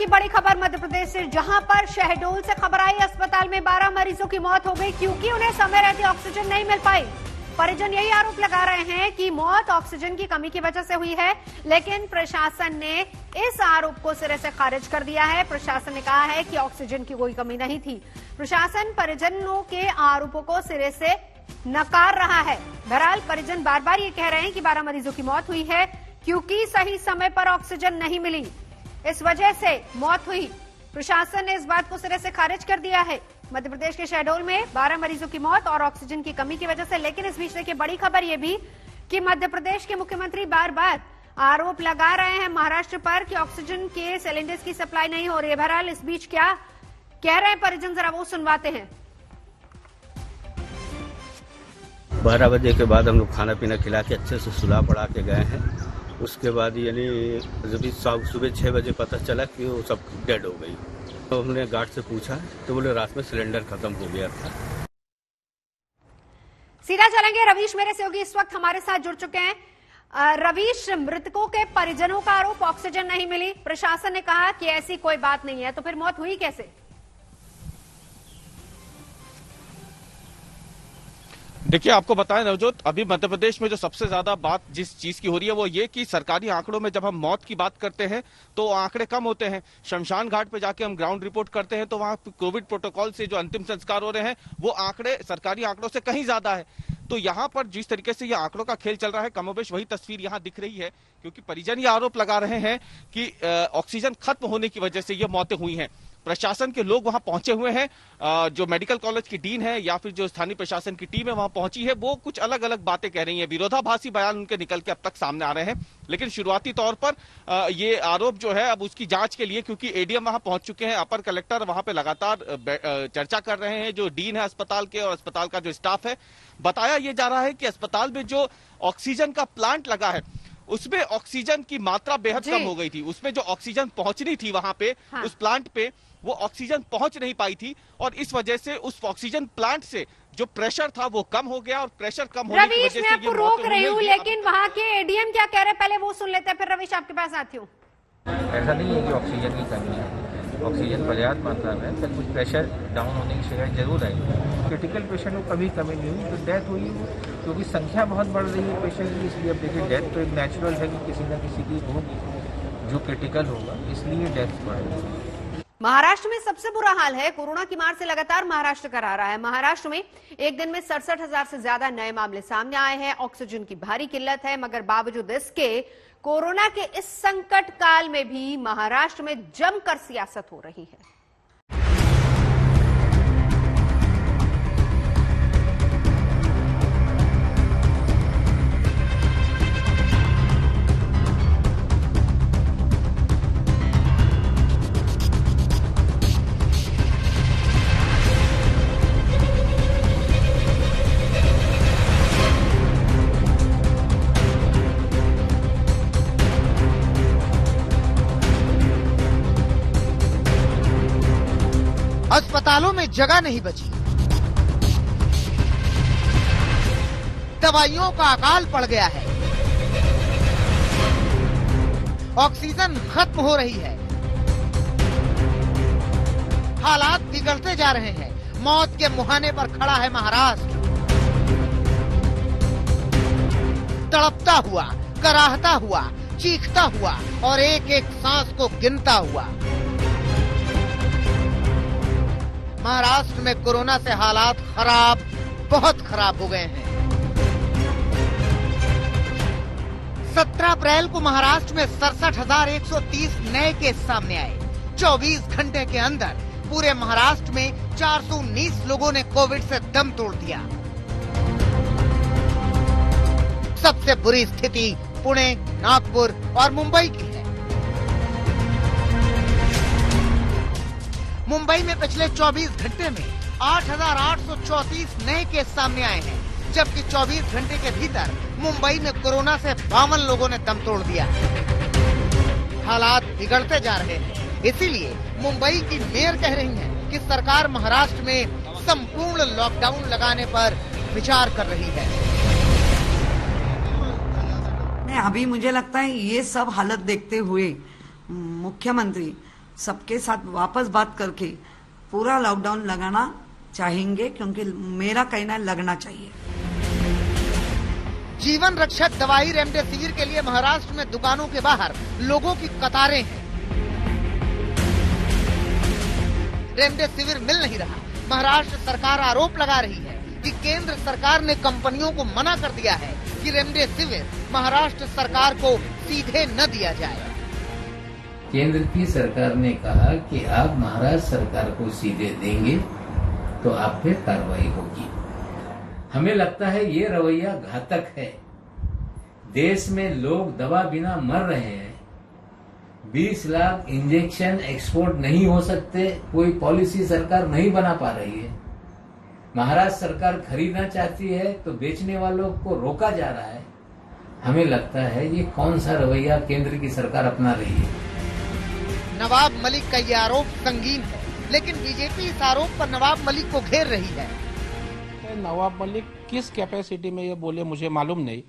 की बड़ी खबर मध्य प्रदेश से, जहां पर शहडोल से खबर आई अस्पताल में 12 मरीजों की मौत हो गई क्योंकि उन्हें समय रहते ऑक्सीजन नहीं मिल पाई। परिजन यही आरोप लगा रहे हैं कि मौत ऑक्सीजन की कमी की वजह से हुई है, लेकिन प्रशासन ने इस आरोप को सिरे से खारिज कर दिया है। प्रशासन ने कहा है कि ऑक्सीजन की कोई कमी नहीं थी। प्रशासन परिजनों के आरोपों को सिरे से नकार रहा है। बहरहाल परिजन बार बार ये कह रहे हैं कि 12 मरीजों की मौत हुई है क्योंकि सही समय पर ऑक्सीजन नहीं मिली, इस वजह से मौत हुई। प्रशासन ने इस बात को सिरे से खारिज कर दिया है। मध्य प्रदेश के शहडोल में 12 मरीजों की मौत और ऑक्सीजन की कमी की वजह से। लेकिन इस बीच देखिए बड़ी खबर यह भी कि मध्य प्रदेश के मुख्यमंत्री बार बार आरोप लगा रहे हैं महाराष्ट्र पर कि ऑक्सीजन के सिलेंडर्स की सप्लाई नहीं हो रही है। बहरहाल इस बीच क्या कह रहे हैं परिजन, जरा वो सुनवाते हैं। 12 बजे के बाद हम लोग खाना पीना खिला के अच्छे से सुला पड़ा के गए हैं। उसके बाद यानी जब सुबह 6 बजे पता चला कि वो सब डेड हो गई, तो हमने गार्ड से पूछा तो बोले रात में सिलेंडर खत्म हो गया था। सीधा चलेंगे, रवीश मेरे सहयोगी इस वक्त हमारे साथ जुड़ चुके हैं। रवीश, मृतकों के परिजनों का आरोप ऑक्सीजन नहीं मिली, प्रशासन ने कहा कि ऐसी कोई बात नहीं है, तो फिर मौत हुई कैसे? देखिए, आपको बताएं नवजोत, अभी मध्य प्रदेश में जो सबसे ज्यादा बात जिस चीज की हो रही है वो ये कि सरकारी आंकड़ों में जब हम मौत की बात करते हैं तो आंकड़े कम होते हैं। शमशान घाट पे जाके हम ग्राउंड रिपोर्ट करते हैं तो वहां कोविड प्रोटोकॉल से जो अंतिम संस्कार हो रहे हैं वो आंकड़े सरकारी आंकड़ों से कहीं ज्यादा है। तो यहाँ पर जिस तरीके से ये आंकड़ों का खेल चल रहा है, कमोबेश वही तस्वीर यहाँ दिख रही है, क्योंकि परिजन ये आरोप लगा रहे हैं कि ऑक्सीजन खत्म होने की वजह से ये मौतें हुई हैं। प्रशासन के लोग वहां पहुंचे हुए हैं, जो मेडिकल कॉलेज की डीन है या फिर जो स्थानीय प्रशासन की टीम है वहां पहुंची है, वो कुछ अलग अलग बातें कह रही हैं। विरोधाभासी बयान उनके निकल के अब तक सामने आ रहे हैं। लेकिन शुरुआती तौर पर ये आरोप जो है अब उसकी जांच के लिए, क्योंकि एडीएम वहां पहुंच चुके हैं, अपर कलेक्टर वहां पे लगातार चर्चा कर रहे हैं, जो डीन है अस्पताल के और अस्पताल का जो स्टाफ है। बताया ये जा रहा है कि अस्पताल में जो ऑक्सीजन का प्लांट लगा है उसमें ऑक्सीजन की मात्रा बेहद कम हो गई थी। उसमें जो ऑक्सीजन पहुंचनी थी वहां पे, हाँ। उस प्लांट पे वो ऑक्सीजन पहुंच नहीं पाई थी और इस वजह से उस ऑक्सीजन प्लांट से जो प्रेशर था वो कम हो गया और प्रेशर कम होने की वजह से ये मौत रोक रही हूँ, लेकिन वहाँ के एडीएम क्या कह रहे हैं पहले वो सुन लेते हैं, फिर रवीश आपके पास आती हूँ। ऐसा नहीं है कि ऑक्सीजन की कमी है, ऑक्सीजन पर्याप्त मात्रा में, फिर कुछ प्रेशर डाउन होने की शिकायत जरूर आई। क्रिटिकल पेशेंट को कभी कमी नहीं हुई, तो डेथ हुई क्योंकि संख्या बहुत बढ़ रही है पेशेंट की, इसलिए अब देखिए डेथ तो एक नेचुरल है कि किसी न किसी की होगी जो क्रिटिकल होगा, इसलिए डेथ बढ़ रही है। महाराष्ट्र में सबसे बुरा हाल है, कोरोना की मार से लगातार महाराष्ट्र करा रहा है। महाराष्ट्र में एक दिन में 67,000 से ज्यादा नए मामले सामने आए हैं। ऑक्सीजन की भारी किल्लत है, मगर बावजूद इसके कोरोना के इस संकट काल में भी महाराष्ट्र में जमकर सियासत हो रही है। अस्पतालों में जगह नहीं बची, दवाइयों का अकाल पड़ गया है, ऑक्सीजन खत्म हो रही है, हालात बिगड़ते जा रहे हैं। मौत के मुहाने पर खड़ा है महाराष्ट्र, तड़पता हुआ, कराहता हुआ, चीखता हुआ और एक एक सांस को गिनता हुआ। महाराष्ट्र में कोरोना से हालात खराब, बहुत खराब हो गए हैं। 17 अप्रैल को महाराष्ट्र में 67,130 नए केस सामने आए। 24 घंटे के अंदर पूरे महाराष्ट्र में 419 लोगों ने कोविड से दम तोड़ दिया। सबसे बुरी स्थिति पुणे, नागपुर और मुंबई की है। मुंबई में पिछले 24 घंटे में 8,834 नए केस सामने आए हैं, जबकि 24 घंटे के भीतर मुंबई में कोरोना से 52 लोगों ने दम तोड़ दिया। हालात बिगड़ते जा रहे हैं, इसीलिए मुंबई की मेयर कह रही हैं कि सरकार महाराष्ट्र में संपूर्ण लॉकडाउन लगाने पर विचार कर रही है। नहीं, अभी मुझे लगता है ये सब हालत देखते हुए मुख्यमंत्री सबके साथ वापस बात करके पूरा लॉकडाउन लगाना चाहेंगे, क्योंकि मेरा कहना लगना चाहिए। जीवन रक्षक दवाई रेमडेसिविर के लिए महाराष्ट्र में दुकानों के बाहर लोगों की कतारें हैं। रेमडेसिविर मिल नहीं रहा। महाराष्ट्र सरकार आरोप लगा रही है कि केंद्र सरकार ने कंपनियों को मना कर दिया है कि रेमडेसिविर महाराष्ट्र सरकार को सीधे न दिया जाए। केंद्र की सरकार ने कहा कि आप महाराष्ट्र सरकार को सीधे देंगे तो आप पे कार्रवाई होगी। हमें लगता है ये रवैया घातक है। देश में लोग दवा बिना मर रहे हैं। 20 लाख इंजेक्शन एक्सपोर्ट नहीं हो सकते, कोई पॉलिसी सरकार नहीं बना पा रही है। महाराष्ट्र सरकार खरीदना चाहती है तो बेचने वालों को रोका जा रहा है। हमें लगता है ये कौन सा रवैया केंद्र की सरकार अपना रही है। नवाब मलिक का ये आरोप संगीन है, लेकिन बीजेपी इस आरोप पर नवाब मलिक को घेर रही है। नवाब मलिक किस कैपेसिटी में ये बोले मुझे मालूम नहीं।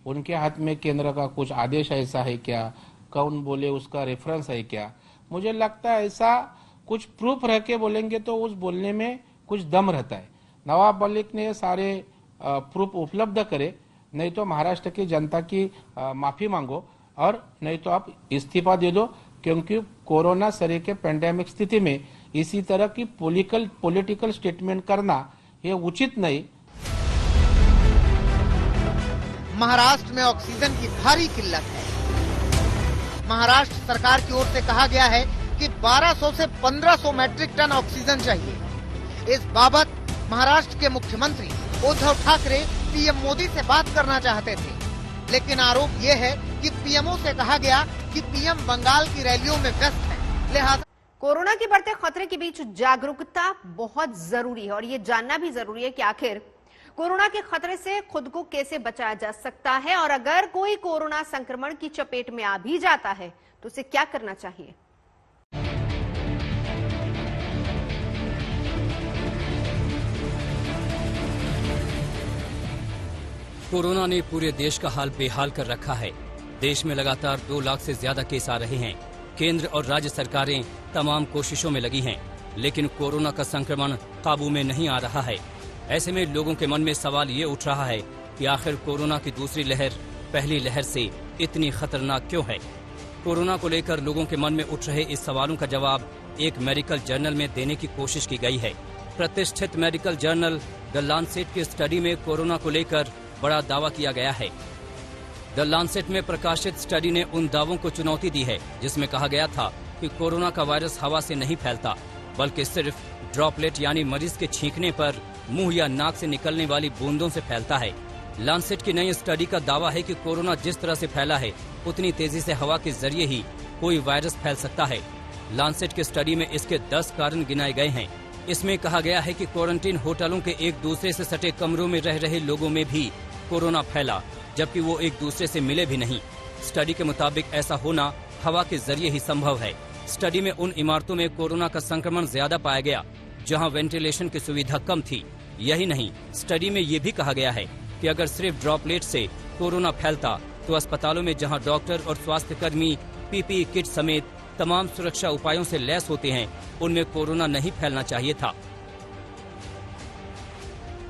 उनके हाथ में केंद्र का कुछ आदेश ऐसा है क्या, कौन बोले उसका रेफरेंस है क्या? मुझे लगता है ऐसा कुछ प्रूफ रह के बोलेंगे तो उस बोलने में कुछ दम रहता है। नवाब मलिक ने सारे प्रूफ उपलब्ध करे, नहीं तो महाराष्ट्र की जनता की माफी मांगो और नहीं तो आप इस्तीफा दे दो, क्योंकि कोरोना सरे के पेंडेमिक स्थिति में इसी तरह की पॉलिटिकल स्टेटमेंट करना ये उचित नहीं। महाराष्ट्र में ऑक्सीजन की भारी किल्लत है। महाराष्ट्र सरकार की ओर से कहा गया है कि 1200 से 1500 मैट्रिक टन ऑक्सीजन चाहिए। इस बाबत महाराष्ट्र के मुख्यमंत्री उद्धव ठाकरे पीएम मोदी से बात करना चाहते थे, लेकिन आरोप ये है कि पीएमओ से कहा गया कि पीएम बंगाल की रैलियों में व्यस्त है, लिहाजा कोरोना के बढ़ते खतरे के बीच जागरूकता बहुत जरूरी है और ये जानना भी जरूरी है कि आखिर कोरोना के खतरे से खुद को कैसे बचाया जा सकता है और अगर कोई कोरोना संक्रमण की चपेट में आ भी जाता है तो उसे क्या करना चाहिए। कोरोना ने पूरे देश का हाल बेहाल कर रखा है। देश में लगातार 2 लाख से ज्यादा केस आ रहे हैं। केंद्र और राज्य सरकारें तमाम कोशिशों में लगी हैं, लेकिन कोरोना का संक्रमण काबू में नहीं आ रहा है। ऐसे में लोगों के मन में सवाल ये उठ रहा है कि आखिर कोरोना की दूसरी लहर पहली लहर से इतनी खतरनाक क्यों है। कोरोना को लेकर लोगों के मन में उठ रहे इस सवालों का जवाब एक मेडिकल जर्नल में देने की कोशिश की गई है। प्रतिष्ठित मेडिकल जर्नल द लांसेट की स्टडी में कोरोना को लेकर बड़ा दावा किया गया है। द लांसेट में प्रकाशित स्टडी ने उन दावों को चुनौती दी है जिसमें कहा गया था कि कोरोना का वायरस हवा से नहीं फैलता, बल्कि सिर्फ ड्रॉपलेट यानी मरीज के छींकने पर मुंह या नाक से निकलने वाली बूंदों से फैलता है। लांसेट की नई स्टडी का दावा है कि कोरोना जिस तरह से फैला है उतनी तेजी से हवा के जरिए ही कोई वायरस फैल सकता है। लांसेट की स्टडी में इसके 10 कारण गिनाए गए हैं। इसमें कहा गया है कि क्वारंटीन होटलों के एक दूसरे से सटे कमरों में रह रहे लोगों में भी कोरोना फैला, जबकि वो एक दूसरे से मिले भी नहीं। स्टडी के मुताबिक ऐसा होना हवा के जरिए ही संभव है। स्टडी में उन इमारतों में कोरोना का संक्रमण ज्यादा पाया गया जहां वेंटिलेशन की सुविधा कम थी। यही नहीं, स्टडी में ये भी कहा गया है कि अगर सिर्फ ड्रॉपलेट से कोरोना फैलता तो अस्पतालों में जहां डॉक्टर और स्वास्थ्य कर्मी पीपीई किट समेत तमाम सुरक्षा उपायों से लैस होते हैं, उनमें कोरोना नहीं फैलना चाहिए था।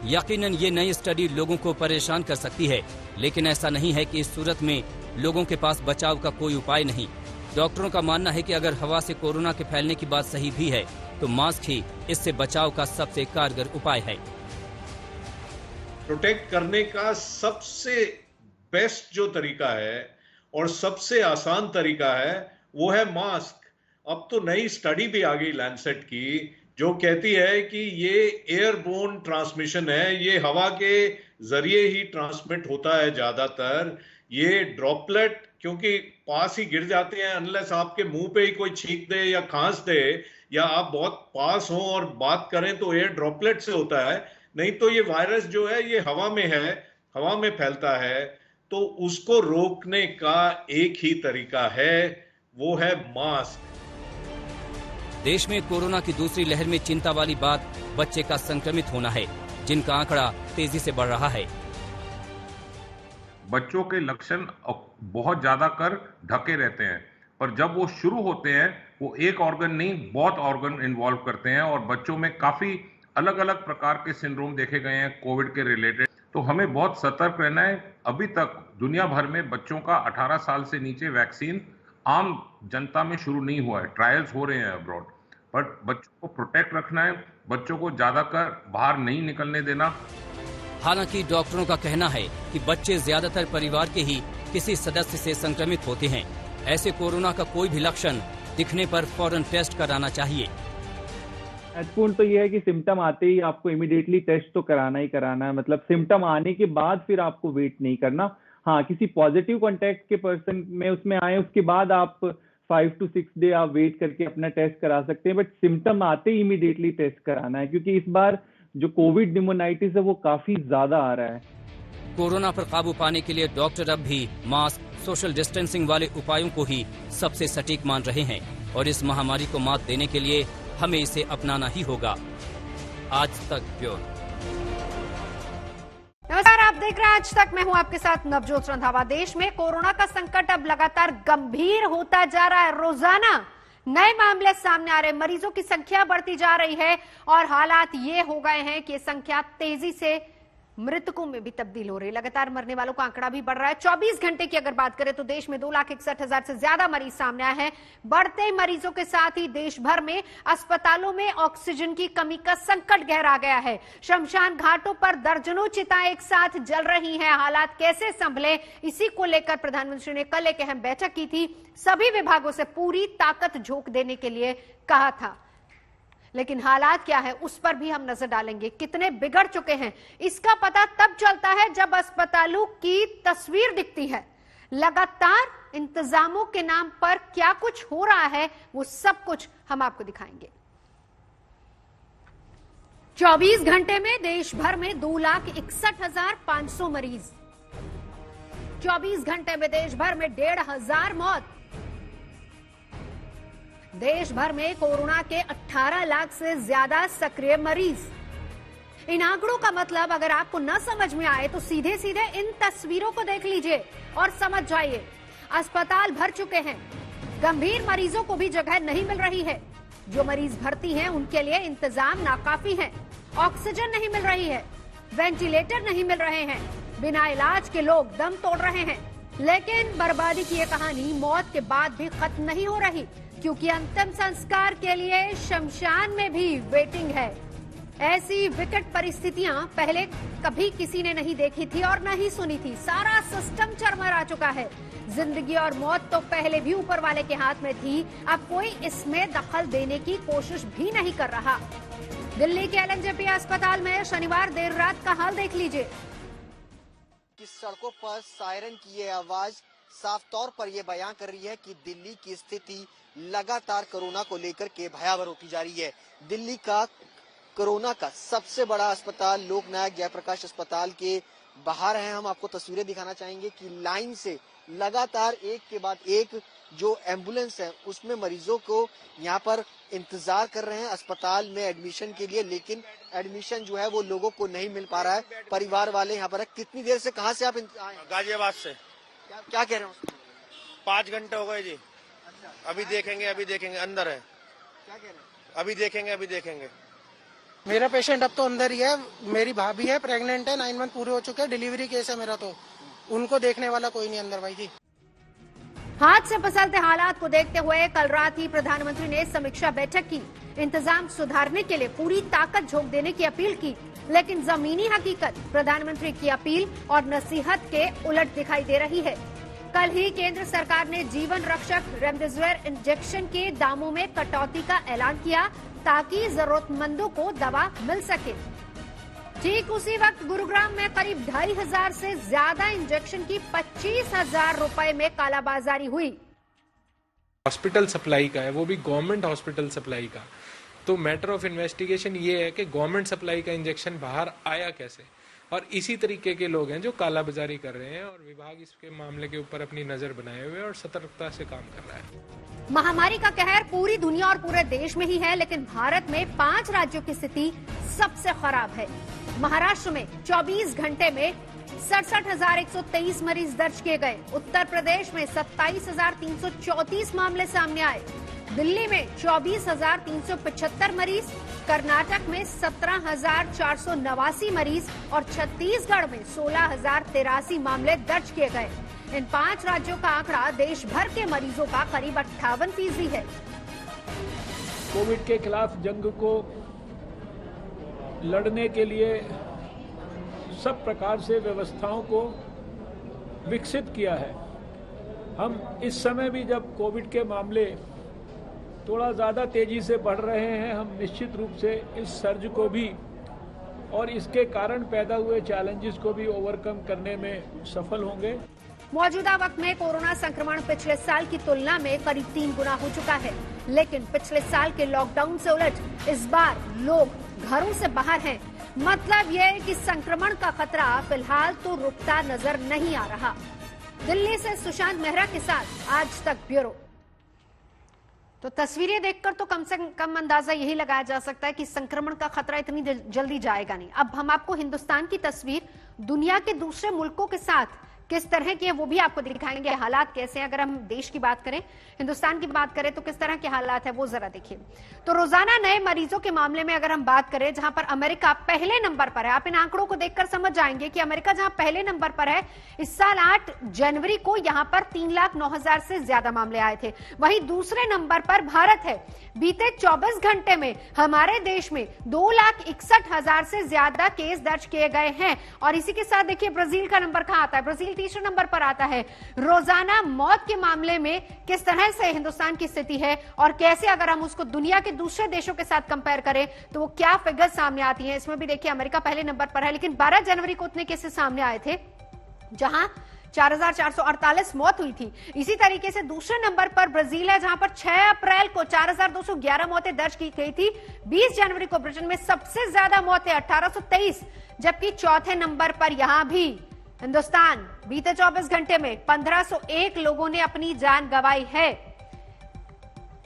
यकीनन ये नई स्टडी लोगों को परेशान कर सकती है, लेकिन ऐसा नहीं है कि इस सूरत में लोगों के पास बचाव का कोई उपाय नहीं। डॉक्टरों का मानना है कि अगर हवा से कोरोना के फैलने की बात सही भी है तो मास्क ही इससे बचाव का सबसे कारगर उपाय है। प्रोटेक्ट करने का सबसे बेस्ट जो तरीका है और सबसे आसान तरीका है वो है मास्क। अब तो नई स्टडी भी आ गई लैंसेट की जो कहती है कि ये एयरबोर्न ट्रांसमिशन है, ये हवा के जरिए ही ट्रांसमिट होता है ज्यादातर। ये ड्रॉपलेट क्योंकि पास ही गिर जाते हैं, अनलेस आपके मुंह पे ही कोई छींक दे या खांस दे या आप बहुत पास हो और बात करें तो एयर ड्रॉपलेट से होता है। नहीं तो ये वायरस जो है ये हवा में है, हवा में फैलता है। तो उसको रोकने का एक ही तरीका है, वो है मास्क। देश में कोरोना की दूसरी लहर में चिंता वाली बात बच्चे का संक्रमित होना है, जिनका आंकड़ा तेजी से बढ़ रहा है। बच्चों के लक्षण बहुत ज्यादा कर ढके रहते हैं, पर जब वो शुरू होते हैं वो एक ऑर्गन नहीं, बहुत ऑर्गन इन्वॉल्व करते हैं और बच्चों में काफी अलग अलग प्रकार के सिंड्रोम देखे गए हैं कोविड के रिलेटेड। तो हमें बहुत सतर्क रहना है। अभी तक दुनिया भर में बच्चों का 18 साल से नीचे वैक्सीन आम जनता में शुरू नहीं हुआ है, ट्रायल्स हो रहे हैं अब्रॉड, बट बच्चों को प्रोटेक्ट रखना है, बच्चों को ज्यादातर बाहर नहीं निकलने देना। हालांकि डॉक्टरों का कहना है कि बच्चे ज्यादातर परिवार के ही किसी सदस्य से संक्रमित होते हैं। ऐसे कोरोना का कोई भी लक्षण दिखने पर फौरन टेस्ट कराना चाहिए। महत्वपूर्ण तो ये है कि सिम्टम आते ही आपको इमीडिएटली टेस्ट तो कराना ही कराना है, मतलब सिम्टम आने के बाद फिर आपको वेट नहीं करना। हाँ, किसी पॉजिटिव कॉन्टेक्ट के पर्सन में उसमें आए उसके बाद आप 5 to 6 डे आप वेट करके अपना टेस्ट करा सकते हैं, बट सिम्टम आते ही इमीडिएटली टेस्ट कराना है, क्योंकि इस बार जो कोविड निमोनाइटिस है वो काफी ज्यादा आ रहा है। कोरोना पर काबू पाने के लिए डॉक्टर अब भी मास्क, सोशल डिस्टेंसिंग वाले उपायों को ही सबसे सटीक मान रहे हैं और इस महामारी को मात देने के लिए हमें इसे अपनाना ही होगा। आज तक ब्यूरो। नमस्कार, आप देख रहे हैं आज तक। मैं हूं आपके साथ नवजोत रंधावा। देश में कोरोना का संकट अब लगातार गंभीर होता जा रहा है। रोजाना नए मामले सामने आ रहे, मरीजों की संख्या बढ़ती जा रही है और हालात ये हो गए हैं कि संख्या तेजी से मृतकों में भी तब्दील हो रही है। लगातार मरने वालों का आंकड़ा भी बढ़ रहा है। 24 घंटे की अगर बात करें तो देश में 2,61,000 से ज्यादा मरीज सामने आए हैं। बढ़ते मरीजों के साथ ही देश भर में अस्पतालों में ऑक्सीजन की कमी का संकट गहरा गया है। शमशान घाटों पर दर्जनों चिताएं एक साथ जल रही हैं। हालात कैसे संभले, इसी को लेकर प्रधानमंत्री ने कल एक अहम बैठक की थी। सभी विभागों से पूरी ताकत झोंक देने के लिए कहा था, लेकिन हालात क्या है उस पर भी हम नजर डालेंगे। कितने बिगड़ चुके हैं इसका पता तब चलता है जब अस्पतालों की तस्वीर दिखती है। लगातार इंतजामों के नाम पर क्या कुछ हो रहा है वो सब कुछ हम आपको दिखाएंगे। 24 घंटे में देश भर में 2,61,500 मरीज। 24 घंटे में देश भर में 1,500 मौत। देश भर में कोरोना के 18 लाख से ज्यादा सक्रिय मरीज। इन आंकड़ों का मतलब अगर आपको न समझ में आए तो सीधे सीधे इन तस्वीरों को देख लीजिए और समझ जाइए। अस्पताल भर चुके हैं, गंभीर मरीजों को भी जगह नहीं मिल रही है। जो मरीज भर्ती हैं उनके लिए इंतजाम नाकाफी है। ऑक्सीजन नहीं मिल रही है, वेंटिलेटर नहीं मिल रहे हैं, बिना इलाज के लोग दम तोड़ रहे हैं। लेकिन बर्बादी की ये कहानी मौत के बाद भी खत्म नहीं हो रही, क्योंकि अंतिम संस्कार के लिए शमशान में भी वेटिंग है। ऐसी विकट परिस्थितियां पहले कभी किसी ने नहीं देखी थी और न ही सुनी थी। सारा सिस्टम चरमरा चुका है। जिंदगी और मौत तो पहले भी ऊपर वाले के हाथ में थी, अब कोई इसमें दखल देने की कोशिश भी नहीं कर रहा। दिल्ली के एलएनजेपी अस्पताल में शनिवार देर रात का हाल देख लीजिए। सड़कों पर सायरन की ये आवाज साफ तौर पर यह बयां कर रही है कि दिल्ली की स्थिति लगातार कोरोना को लेकर के भयावह होती जा रही है। दिल्ली का कोरोना का सबसे बड़ा अस्पताल लोकनायक जयप्रकाश अस्पताल के बाहर है। हम आपको तस्वीरें दिखाना चाहेंगे कि लाइन से लगातार एक के बाद एक जो एम्बुलेंस है उसमें मरीजों को यहाँ पर इंतजार कर रहे हैं अस्पताल में एडमिशन के लिए, लेकिन एडमिशन जो है वो लोगों को नहीं मिल पा रहा है। परिवार वाले यहाँ पर है। कितनी देर से, कहाँ से आप आए? गाजियाबाद से। क्या कह रहे हैं? 5 घंटे हो गए जी। अभी देखेंगे अंदर है। क्या कह रहे हैं? अभी देखेंगे। मेरा पेशेंट अब तो अंदर ही है। मेरी भाभी है, प्रेग्नेंट है, 9 मंथ पूरे हो चुके हैं, डिलीवरी केस है मेरा, तो उनको देखने वाला कोई नहीं अंदर भाई जी। हाथ से फिसलते हालात को देखते हुए कल रात ही प्रधानमंत्री ने समीक्षा बैठक की। इंतजाम सुधारने के लिए पूरी ताकत झोंक देने की अपील की, लेकिन जमीनी हकीकत प्रधानमंत्री की अपील और नसीहत के उलट दिखाई दे रही है। कल ही केंद्र सरकार ने जीवन रक्षक रेमडेसिविर इंजेक्शन के दामों में कटौती का ऐलान किया ताकि जरूरतमंदों को दवा मिल सके। ठीक उसी वक्त गुरुग्राम में करीब 2,500 से ज्यादा इंजेक्शन की 25,000 रुपए में कालाबाजारी हुई। हॉस्पिटल सप्लाई का है, वो भी गवर्नमेंट हॉस्पिटल सप्लाई का। तो मैटर ऑफ इन्वेस्टिगेशन ये है कि गवर्नमेंट सप्लाई का इंजेक्शन बाहर आया कैसे, और इसी तरीके के लोग हैं जो कालाबाजारी कर रहे हैं, और विभाग इसके मामले के ऊपर अपनी नजर बनाए हुए और सतर्कता से काम कर रहा है। महामारी का कहर पूरी दुनिया और पूरे देश में ही है, लेकिन भारत में 5 राज्यों की स्थिति सबसे खराब है। महाराष्ट्र में 24 घंटे में 67,123 मरीज दर्ज किए गए। उत्तर प्रदेश में 27,334 मामले सामने आए। दिल्ली में 24,375 मरीज, कर्नाटक में 17,489 मरीज और छत्तीसगढ़ में 16,083 मामले दर्ज किए गए। इन 5 राज्यों का आंकड़ा देश भर के मरीजों का करीब 58% है। कोविड के खिलाफ जंग को लड़ने के लिए सब प्रकार से व्यवस्थाओं को विकसित किया है। हम इस समय भी जब कोविड के मामले थोड़ा ज़्यादा तेजी से बढ़ रहे हैं, हम निश्चित रूप से इस सर्ज को भी और इसके कारण पैदा हुए चैलेंजेस को भी ओवरकम करने में सफल होंगे। मौजूदा वक्त में कोरोना संक्रमण पिछले साल की तुलना में करीब 3 गुना हो चुका है, लेकिन पिछले साल के लॉकडाउन से उलट इस बार लोग घरों से बाहर हैं। मतलब यह है कि संक्रमण का खतरा फिलहाल तो रुकता नजर नहीं आ रहा। दिल्ली से सुशांत मेहरा के साथ आज तक ब्यूरो। तो तस्वीरें देखकर तो कम से कम अंदाजा यही लगाया जा सकता है कि संक्रमण का खतरा इतनी जल्दी जाएगा नहीं। अब हम आपको हिंदुस्तान की तस्वीर दुनिया के दूसरे मुल्कों के साथ किस तरह की है वो भी आपको दिखाएंगे। हालात कैसे हैं, अगर हम देश की बात करें, हिंदुस्तान की बात करें तो किस तरह के हालात है वो जरा देखिए। तो रोजाना नए मरीजों के मामले में अगर हम बात करें, जहां पर अमेरिका पहले नंबर पर है, आप इन आंकड़ों को देखकर समझ जाएंगे कि अमेरिका जहां पहले नंबर पर है, इस साल 8 जनवरी को यहां पर 3,09,000 से ज्यादा मामले आए थे। वहीं दूसरे नंबर पर भारत है। बीते 24 घंटे में हमारे देश में 2,61,000 से ज्यादा केस दर्ज किए गए हैं। और इसी के साथ देखिए ब्राजील का नंबर कहां आता है, ब्राजील तीसरे नंबर पर आता है। रोजाना मौत के मामले में किस तरह से हिंदुस्तान की स्थिति है और कैसे अगर हम उसको दुनिया के दूसरे देशों के साथ कंपेयर करें तो वो क्या फिगर सामने आती है। इसमें भी देखिए अमेरिका पहले नंबर पर है, लेकिन 12 जनवरी को उतने केसेस सामने आए थे जहां 4,448 मौत हुई थी। इसी तरीके से दूसरे नंबर पर ब्राजील है, जहां पर 6 अप्रैल को 4,211 मौतें दर्ज की गई थी। 20 जनवरी को ब्रिटेन में सबसे ज्यादा मौतें 1,823, जबकि चौथे नंबर पर यहां भी हिंदुस्तान बीते 24 घंटे में 1,501 लोगों ने अपनी जान गंवाई है।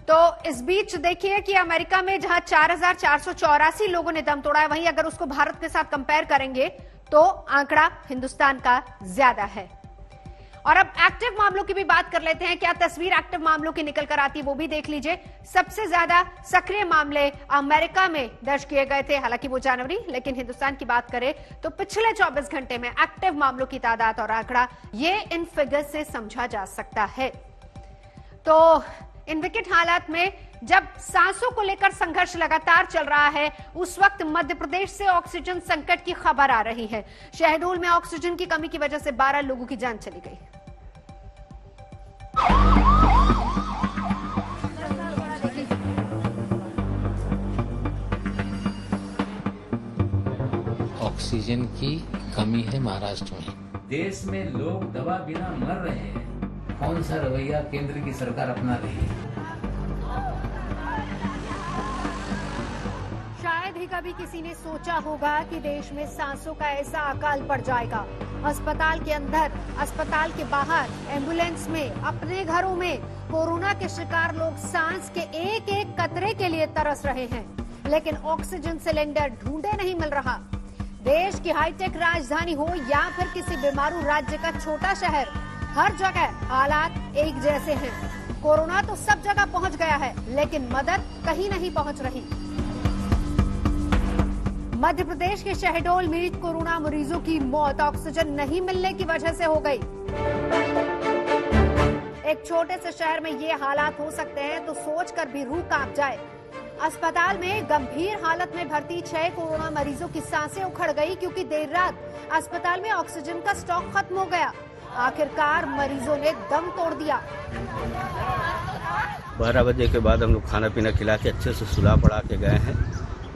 तो इस बीच देखिए कि अमेरिका में जहां 4,484 लोगों ने दम तोड़ा है, वहीं अगर उसको भारत के साथ कंपेयर करेंगे तो आंकड़ा हिंदुस्तान का ज्यादा है। और अब एक्टिव मामलों की भी बात कर लेते हैं। क्या तस्वीर एक्टिव मामलों की निकल कर आती है वो भी देख लीजिए। सबसे ज्यादा सक्रिय मामले अमेरिका में दर्ज किए गए थे, हालांकि वो जनवरी, लेकिन हिंदुस्तान की बात करें तो पिछले 24 घंटे में एक्टिव मामलों की तादाद और आंकड़ा ये इन फिगर से समझा जा सकता है। तो इन विकट हालात में जब सांसों को लेकर संघर्ष लगातार चल रहा है, उस वक्त मध्य प्रदेश से ऑक्सीजन संकट की खबर आ रही है। शहडोल में ऑक्सीजन की कमी की वजह से 12 लोगों की जान चली गई। ऑक्सीजन की कमी है महाराष्ट्र में। देश में लोग दवा बिना मर रहे हैं, कौन सा रवैया केंद्र की सरकार अपना रही है? शायद ही कभी किसी ने सोचा होगा कि देश में सांसों का ऐसा अकाल पड़ जाएगा। अस्पताल के अंदर, अस्पताल के बाहर, एम्बुलेंस में, अपने घरों में कोरोना के शिकार लोग सांस के एक एक कतरे के लिए तरस रहे हैं, लेकिन ऑक्सीजन सिलेंडर ढूंढे नहीं मिल रहा। देश की हाईटेक राजधानी हो या फिर किसी बीमारू राज्य का छोटा शहर, हर जगह हालात एक जैसे हैं। कोरोना तो सब जगह पहुंच गया है, लेकिन मदद कहीं नहीं पहुंच रही। मध्य प्रदेश के शहडोल में कोरोना मरीजों की मौत ऑक्सीजन नहीं मिलने की वजह से हो गई। एक छोटे से शहर में ये हालात हो सकते हैं तो सोचकर भी रूह कांप जाए। अस्पताल में गंभीर हालत में भर्ती 6 कोरोना मरीजों की सांसें उखड़ गई क्योंकि देर रात अस्पताल में ऑक्सीजन का स्टॉक खत्म हो गया। आखिरकार मरीजों ने दम तोड़ दिया। 12 बजे के बाद हम लोग खाना पीना खिला के अच्छे से सुला पड़ा के गए हैं।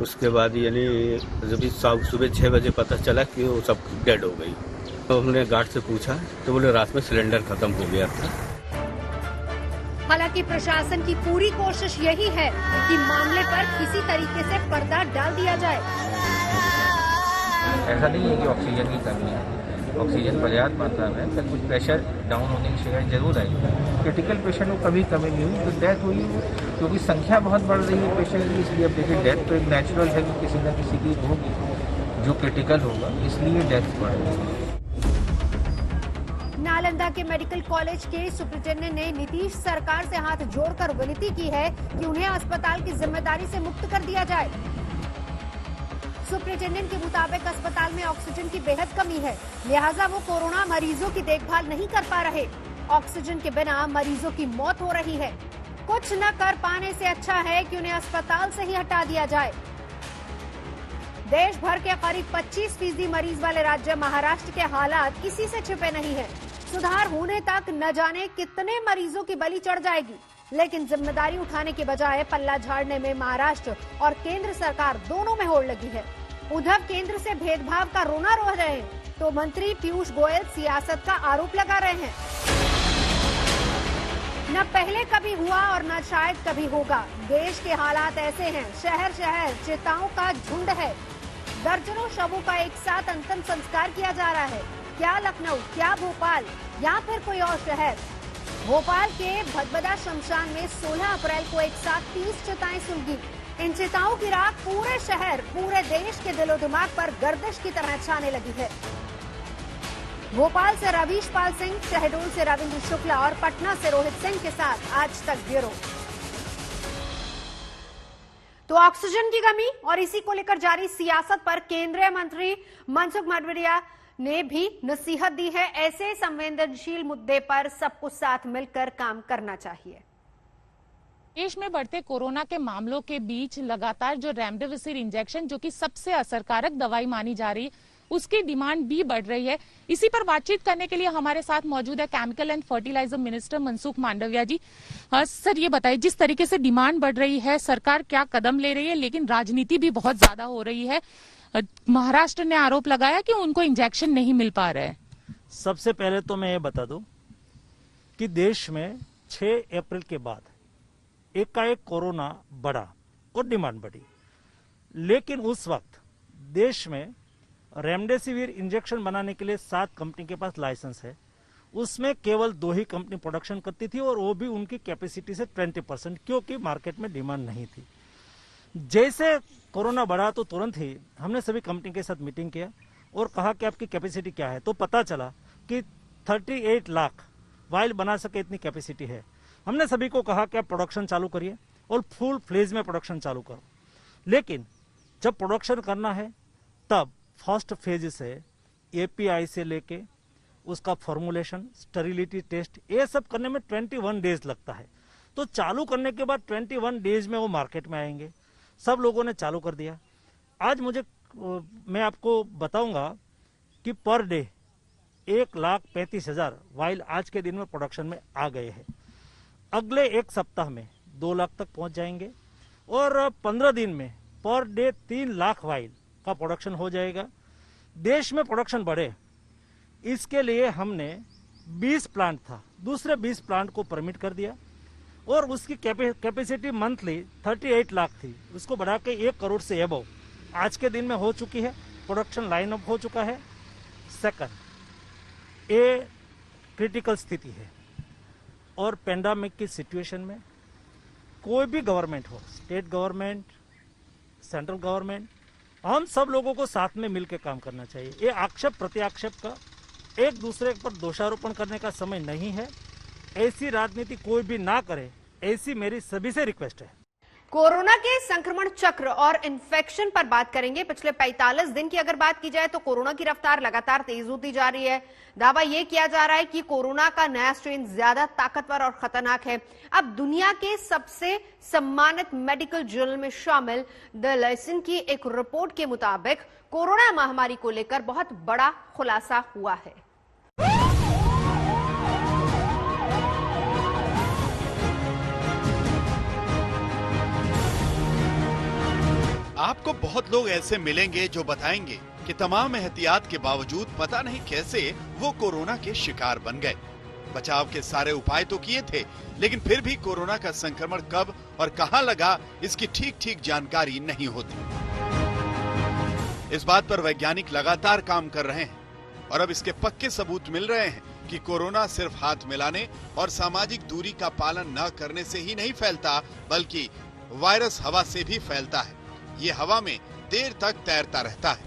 उसके बाद यानी जब सुबह 6 बजे पता चला कि वो सब डेड हो गई, तो हमने गार्ड से पूछा तो बोले रात में सिलेंडर खत्म हो गया था। हालांकि प्रशासन की पूरी कोशिश यही है कि मामले पर किसी तरीके से पर्दा डाल दिया जाए। ऐसा नहीं है कि ऑक्सीजन की कमी है, ऑक्सीजन पर्याप्त मात्रा में, फिर कुछ प्रेशर डाउन होने की शिकायत जरूर आई। क्रिटिकल पेशेंट को कभी कमी नहीं हुई, तो डेथ हुई क्योंकि संख्या बहुत बढ़ रही है पेशेंट की, इसलिए अब देखिए डेथ तो एक नेचुरल है कि किसी न किसी की होगी जो क्रिटिकल होगा, इसलिए डेथ बढ़ रही है। नालंदा के मेडिकल कॉलेज के सुपरिटेंडेंट ने नीतीश सरकार से हाथ जोड़कर विनती की है कि उन्हें अस्पताल की जिम्मेदारी से मुक्त कर दिया जाए। सुपरिटेंडेंट के मुताबिक अस्पताल में ऑक्सीजन की बेहद कमी है, लिहाजा वो कोरोना मरीजों की देखभाल नहीं कर पा रहे। ऑक्सीजन के बिना मरीजों की मौत हो रही है। कुछ न कर पाने से अच्छा है कि उन्हें अस्पताल से ही हटा दिया जाए। देश भर के करीब 25% मरीज वाले राज्य महाराष्ट्र के हालात किसी से छिपे नहीं है। सुधार होने तक न जाने कितने मरीजों की बलि चढ़ जाएगी, लेकिन जिम्मेदारी उठाने के बजाय पल्ला झाड़ने में महाराष्ट्र और केंद्र सरकार दोनों में होड़ लगी है। उद्धव केंद्र से भेदभाव का रोना रो रहे हैं तो मंत्री पीयूष गोयल सियासत का आरोप लगा रहे हैं। न पहले कभी हुआ और न शायद कभी होगा। देश के हालात ऐसे हैं, शहर शहर चिताओं का झुंड है। दर्जनों शवों का एक साथ अंतिम संस्कार किया जा रहा है। क्या लखनऊ, क्या भोपाल या फिर कोई और शहर। भोपाल के भदभदा शमशान में 16 अप्रैल को एक साथ 30 चिताएं सुलगी। इन चिताओं की राख पूरे शहर, पूरे देश के दिलो दिमाग पर गर्दिश की तरह छाने लगी है। भोपाल से रवीश पाल सिंह, शहडोल से रविंद्र शुक्ला और पटना से रोहित सिंह के साथ आज तक ब्यूरो। तो ऑक्सीजन की कमी और इसी को लेकर जारी सियासत पर केंद्रीय मंत्री मनसुख मांडविया ने भी नसीहत दी है। ऐसे संवेदनशील मुद्दे पर सबको साथ मिलकर काम करना चाहिए। देश में बढ़ते कोरोना के मामलों के बीच लगातार जो रेमडेसिविर इंजेक्शन, जो कि सबसे असरकारक दवाई मानी जा रही है, उसकी डिमांड भी बढ़ रही है। इसी पर बातचीत करने के लिए हमारे साथ मौजूद है chemical and fertiliser minister Mansukh Mandaviya ji. Sir, ये बताइए, जिस तरीके से डिमांड बढ़ रही है, सरकार क्या कदम ले रही है, लेकिन राजनीति भी बहुत ज्यादा हो रही है। महाराष्ट्र ने आरोप लगाया कि उनको इंजेक्शन नहीं मिल पा रहा है। सबसे पहले तो मैं ये बता दूं कि देश में 6 अप्रैल के बाद एकाएक कोरोना बढ़ा और डिमांड बढ़ी, लेकिन उस वक्त देश में रेमडेसिविर इंजेक्शन बनाने के लिए 7 कंपनी के पास लाइसेंस है। उसमें केवल 2 ही कंपनी प्रोडक्शन करती थी और वो भी उनकी कैपेसिटी से 20%, क्योंकि मार्केट में डिमांड नहीं थी। जैसे कोरोना बढ़ा तो तुरंत ही हमने सभी कंपनी के साथ मीटिंग किया और कहा कि आपकी कैपेसिटी क्या है। तो पता चला कि 38 लाख वाइल बना सके इतनी कैपेसिटी है। हमने सभी को कहा कि आप प्रोडक्शन चालू करिए और फुल फ्लेज में प्रोडक्शन चालू करो। लेकिन जब प्रोडक्शन करना है तब फर्स्ट फेज से एपीआई से लेके उसका फॉर्मुलेशन, स्टेरिलिटी टेस्ट, ये सब करने में 21 डेज लगता है। तो चालू करने के बाद 21 डेज में वो मार्केट में आएंगे। सब लोगों ने चालू कर दिया। आज मैं आपको बताऊंगा कि पर डे 1,35,000 वाइल आज के दिन में प्रोडक्शन में आ गए हैं। अगले एक सप्ताह में 2 लाख तक पहुंच जाएंगे और 15 दिन में पर डे 3 लाख वाइल का प्रोडक्शन हो जाएगा। देश में प्रोडक्शन बढ़े, इसके लिए हमने 20 प्लांट था, दूसरे 20 प्लांट को परमिट कर दिया और उसकी कैपेसिटी मंथली 38 लाख थी, उसको बढ़ा के 1 करोड़ से अबव आज के दिन में हो चुकी है। प्रोडक्शन लाइन अप हो चुका है। सेकंड, ये क्रिटिकल स्थिति है और पेंडेमिक की सिचुएशन में कोई भी गवर्नमेंट हो, स्टेट गवर्नमेंट, सेंट्रल गवर्नमेंट, हम सब लोगों को साथ में मिलकर काम करना चाहिए। ये आक्षेप प्रत्याक्षेप का, एक दूसरे पर दोषारोपण करने का समय नहीं है। ऐसी राजनीति कोई भी ना करे, ऐसी मेरी सभी से रिक्वेस्ट है। कोरोना के संक्रमण चक्र और इन्फेक्शन पर बात करेंगे। पिछले 45 दिन की अगर बात की जाए तो कोरोना की रफ्तार लगातार तेज होती जा रही है। दावा यह किया जा रहा है कि कोरोना का नया स्ट्रेन ज्यादा ताकतवर और खतरनाक है। अब दुनिया के सबसे सम्मानित मेडिकल जर्नल में शामिल द लेसन की एक रिपोर्ट के मुताबिक कोरोना महामारी को लेकर बहुत बड़ा खुलासा हुआ है। आपको बहुत लोग ऐसे मिलेंगे जो बताएंगे कि तमाम एहतियात के बावजूद पता नहीं कैसे वो कोरोना के शिकार बन गए। बचाव के सारे उपाय तो किए थे, लेकिन फिर भी कोरोना का संक्रमण कब और कहां लगा, इसकी ठीक जानकारी नहीं होती। इस बात पर वैज्ञानिक लगातार काम कर रहे हैं और अब इसके पक्के सबूत मिल रहे हैं कि कोरोना सिर्फ हाथ मिलाने और सामाजिक दूरी का पालन न करने से ही नहीं फैलता, बल्कि वायरस हवा से भी फैलता है। ये हवा में देर तक तैरता रहता है।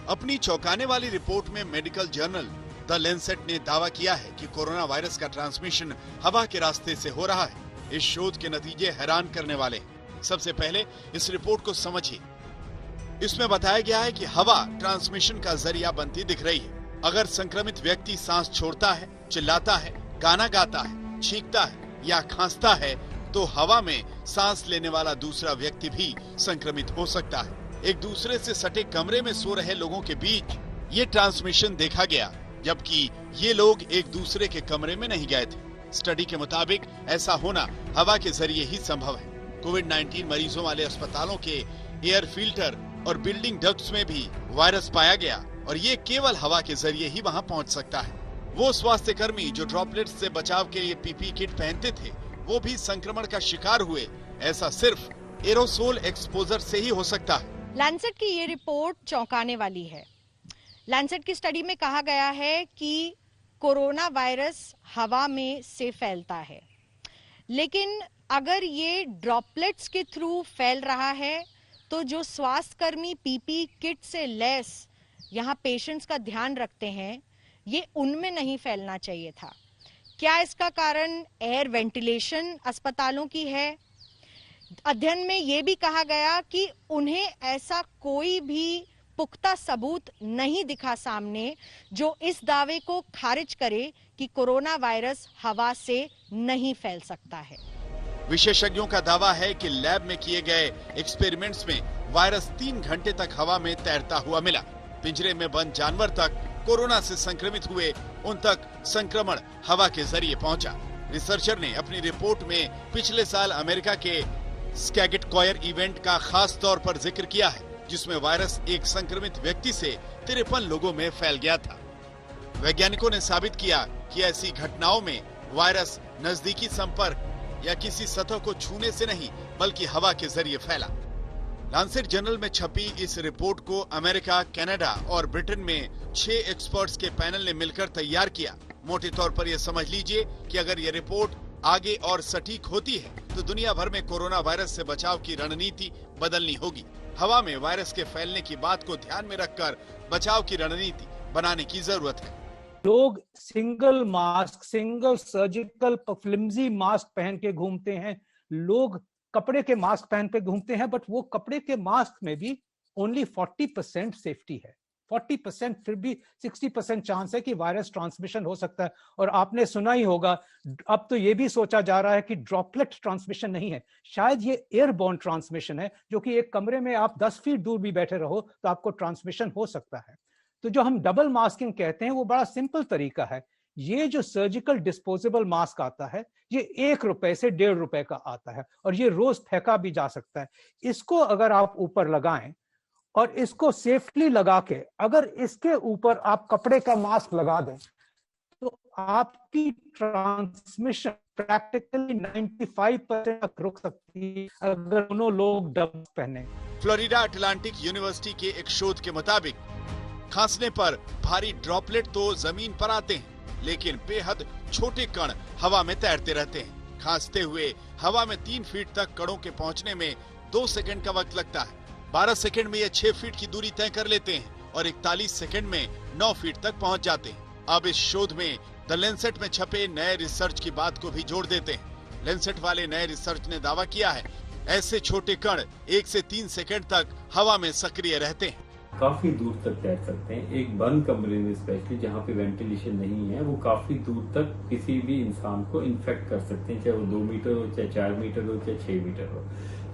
अपनी चौंकाने वाली रिपोर्ट में मेडिकल जर्नल द लैंसेट ने दावा किया है कि कोरोना वायरस का ट्रांसमिशन हवा के रास्ते से हो रहा है। इस शोध के नतीजे हैरान करने वाले हैं। सबसे पहले इस रिपोर्ट को समझिए। इसमें बताया गया है कि हवा ट्रांसमिशन का जरिया बनती दिख रही है। अगर संक्रमित व्यक्ति सांस छोड़ता है, चिल्लाता है, गाना गाता है, छींकता है या खांसता है तो हवा में सांस लेने वाला दूसरा व्यक्ति भी संक्रमित हो सकता है। एक दूसरे से सटे कमरे में सो रहे लोगों के बीच ये ट्रांसमिशन देखा गया, जबकि ये लोग एक दूसरे के कमरे में नहीं गए थे। स्टडी के मुताबिक ऐसा होना हवा के जरिए ही संभव है। कोविड-19 मरीजों वाले अस्पतालों के एयर फिल्टर और बिल्डिंग डक्ट्स में भी वायरस पाया गया और ये केवल हवा के जरिए ही वहां पहुंच सकता है। वो स्वास्थ्य कर्मी जो ड्रॉपलेट्स से बचाव के लिए पीपी किट पहनते थे, वो भी संक्रमण का शिकार हुए। ऐसा सिर्फ एरोसोल एक्सपोजर से ही हो सकता है। लैंसेट की ये रिपोर्ट चौंकाने वाली है। लैंसेट की स्टडी में कहा गया है कि कोरोना वायरस हवा में से फैलता है, लेकिन अगर ये ड्रॉपलेट्स के थ्रू फैल रहा है तो जो स्वास्थ्यकर्मी पीपी किट से लैस यहाँ पेशेंट्स का ध्यान रखते हैं, ये उनमें नहीं फैलना चाहिए था। क्या इसका कारण एयर वेंटिलेशन अस्पतालों की है? अध्ययन में ये भी कहा गया कि उन्हें ऐसा कोई भी पुख्ता सबूत नहीं दिखा सामने जो इस दावे को खारिज करे कि कोरोना वायरस हवा से नहीं फैल सकता है। विशेषज्ञों का दावा है कि लैब में किए गए एक्सपेरिमेंट्स में वायरस 3 घंटे तक हवा में तैरता हुआ मिला। पिंजरे में बंद जानवर तक कोरोना से संक्रमित हुए, उन तक संक्रमण हवा के जरिए पहुंचा। रिसर्चर ने अपनी रिपोर्ट में पिछले साल अमेरिका के स्कैगेट कॉयर इवेंट का खास तौर पर जिक्र किया है, जिसमें वायरस एक संक्रमित व्यक्ति से 53 लोगों में फैल गया था। वैज्ञानिकों ने साबित किया कि ऐसी घटनाओं में वायरस नजदीकी संपर्क या किसी सतह को छूने से नहीं, बल्कि हवा के जरिए फैला। लांसेट जर्नल में छपी इस रिपोर्ट को अमेरिका, कनाडा और ब्रिटेन में 6 एक्सपर्ट्स के पैनल ने मिलकर तैयार किया। मोटे तौर पर यह समझ लीजिए कि अगर यह रिपोर्ट आगे और सटीक होती है तो दुनिया भर में कोरोना वायरस से बचाव की रणनीति बदलनी होगी। हवा में वायरस के फैलने की बात को ध्यान में रखकर बचाव की रणनीति बनाने की जरूरत है। लोग single mask, single surgical flimsy mask पहन के घूमते हैं, लोग कपड़े के मास्क पहन के घूमते हैं, बट वो कपड़े के मास्क में भी ओनली 40% सेफ्टी है। 40% फिर भी 60% चांस है कि वायरस ट्रांसमिशन हो सकता है। और आपने सुना ही होगा, अब तो ये भी सोचा जा रहा है कि ड्रॉपलेट ट्रांसमिशन नहीं है, शायद ये एयरबॉर्न ट्रांसमिशन है, जो कि एक कमरे में आप 10 फीट दूर भी बैठे रहो तो आपको ट्रांसमिशन हो सकता है। तो जो हम डबल मास्किंग कहते हैं वो बड़ा सिंपल तरीका है। ये जो सर्जिकल डिस्पोजेबल मास्क आता है, ये ₹1 से ₹1.5 का आता है और ये रोज फेंका भी जा सकता है। इसको अगर आप ऊपर लगाएं और इसको सेफली लगा के अगर इसके ऊपर आप कपड़े का मास्क लगा दें तो आपकी ट्रांसमिशन प्रैक्टिकली 95% तक रुक सकती है अगर दोनों लोग डबल पहने। फ्लोरिडा अटलांटिक यूनिवर्सिटी के एक शोध के मुताबिक खांसने पर भारी ड्रॉपलेट तो जमीन पर आते हैं, लेकिन बेहद छोटे कण हवा में तैरते रहते हैं। खांसते हुए हवा में 3 फीट तक कणों के पहुंचने में 2 सेकंड का वक्त लगता है। 12 सेकंड में ये 6 फीट की दूरी तय कर लेते हैं और 41 सेकंड में 9 फीट तक पहुंच जाते हैं। अब इस शोध में द लैंसेट में छपे नए रिसर्च की बात को भी जोड़ देते हैं। लैंसेट वाले नए रिसर्च ने दावा किया है ऐसे छोटे कण 1 से 3 सेकंड तक हवा में सक्रिय रहते हैं। काफी दूर तक तैर सकते हैं। एक बंद कमरे में स्पेशली जहाँ पे वेंटिलेशन नहीं है, वो काफी दूर तक किसी भी इंसान को इन्फेक्ट कर सकते हैं, चाहे वो 2 मीटर हो, चाहे 4 मीटर हो, चाहे 6 मीटर हो।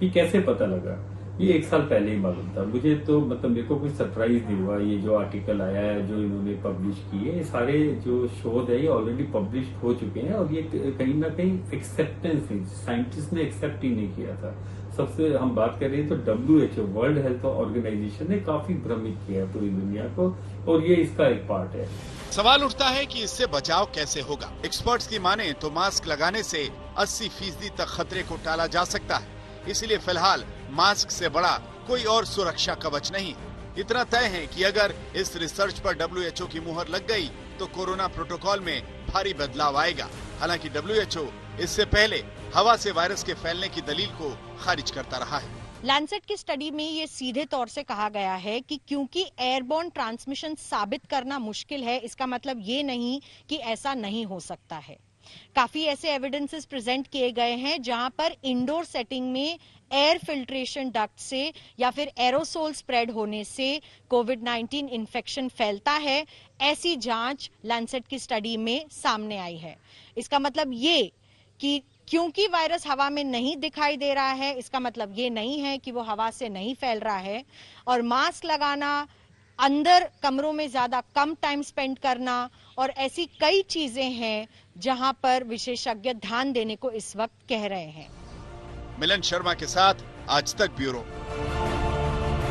ये कैसे पता लगा? ये 1 साल पहले ही मालूम था मुझे, तो मतलब मेरे को कोई सरप्राइज नहीं हुआ। ये जो आर्टिकल आया है, जो इन्होंने पब्लिश किए, ये सारे जो शोध है ये ऑलरेडी पब्लिश हो चुके हैं और ये कहीं ना कहीं एक्सेप्टेंस है, साइंटिस्ट ने एक्सेप्ट ही नहीं किया था। सबसे हम बात कर रहे हैं तो WHO वर्ल्ड हेल्थ ऑर्गेनाइजेशन ने काफी भ्रमित किया पूरी दुनिया को और ये इसका एक पार्ट है। सवाल उठता है कि इससे बचाव कैसे होगा। एक्सपर्ट्स की माने तो मास्क लगाने से 80% तक खतरे को टाला जा सकता है। इसलिए फिलहाल मास्क से बड़ा कोई और सुरक्षा कवच नहीं। इतना तय है कि अगर इस रिसर्च पर WHO की मुहर लग गई तो कोरोना प्रोटोकॉल में भारी बदलाव आएगा। हालांकि WHO इससे पहले हवा से वायरस के फैलने की दलील को खारिज करता रहा है। लैंसेट की स्टडी में ये सीधे तौर से कहा गया है कि क्योंकि एयरबॉर्न ट्रांसमिशन साबित करना मुश्किल है, इसका मतलब ये नहीं कि ऐसा नहीं हो सकता है। काफी ऐसे एविडेंसेस प्रेजेंट किए गए हैं जहां पर इंडोर सेटिंग में एयर फिल्ट्रेशन डक्ट से या फिर एरोसोल स्प्रेड होने से कोविड-19 इन्फेक्शन फैलता है। ऐसी जांच लैंसेट की स्टडी में सामने आई है। इसका मतलब ये कि क्योंकि वायरस हवा में नहीं दिखाई दे रहा है, इसका मतलब ये नहीं है कि वो हवा से नहीं फैल रहा है। और मास्क लगाना, अंदर कमरों में ज्यादा कम टाइम स्पेंड करना और ऐसी कई चीजें हैं जहां पर विशेषज्ञ ध्यान देने को इस वक्त कह रहे हैं। मिलन शर्मा के साथ आज तक ब्यूरो।